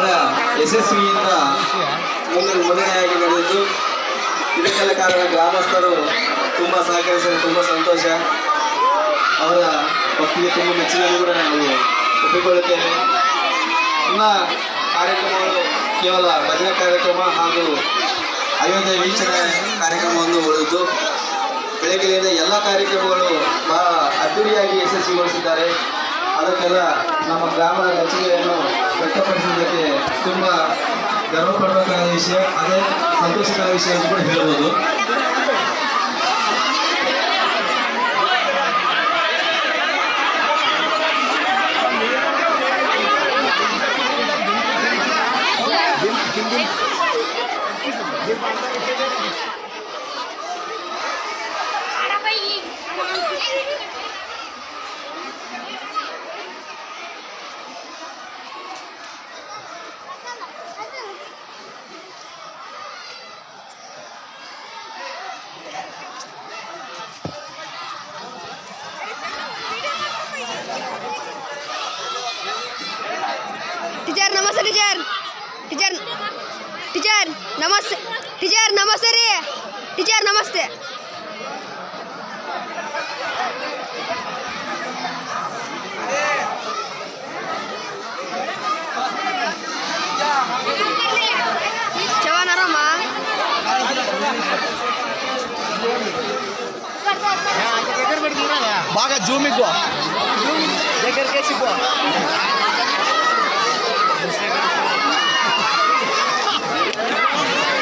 ಬಹಳ ಯಶಸ್ವಿಯಿಂದ ಮುನ್ನಡೆಯಾಗಿ ನಡೆದಿದ್ದು. ಇದಕ್ಕೆಲ್ಲ ಕಾರಣ ಗ್ರಾಮಸ್ಥರು ತುಂಬ ಸಹಕರಿಸಲು ತುಂಬ ಸಂತೋಷ. ಅವರ ಭಕ್ತಿಗೆ ತುಂಬ ಮೆಚ್ಚುಗೆಯನ್ನು ಕೂಡ ನಾವು ಒಪ್ಪಿಕೊಳ್ಳುತ್ತೇವೆ. ಇನ್ನು ಕಾರ್ಯಕ್ರಮಗಳು ಕೇವಲ ಭಜನೆ ಕಾರ್ಯಕ್ರಮ ಹಾಗೂ ಅಯೋಧ್ಯೆ ವೀಕ್ಷಣೆ ಕಾರ್ಯಕ್ರಮವನ್ನು ಉಳಿದು ಬೆಳಗ್ಗೆಯಿಂದ ಎಲ್ಲ ಕಾರ್ಯಕ್ರಮಗಳು ಬಹಳ ಅದ್ದೂರಿಯಾಗಿ ಯಶಸ್ವಿಗೊಳಿಸಿದ್ದಾರೆ. ಅದಕ್ಕೆಲ್ಲ ನಮ್ಮ ಗ್ರಾಮದ ಮೆಚ್ಚುಗೆಯನ್ನು ವ್ಯಕ್ತಪಡಿಸುವುದಕ್ಕೆ ತುಂಬ ಗರ್ವಪಡಬೇಕಾದ ವಿಷಯ, ಅದೇ ಸಂತೋಷಕರ ವಿಷಯ ಅಂತ ಕೂಡ ಹೇಳ್ಬೋದು. टीचर नमस्ते टीचर टीचर टीचर नमस्ते टीचर नमस्ते ರೀ टीचर नमस्ते चवन आराम బాగా జూమ్ ఇగో దగ్గరికి సిగో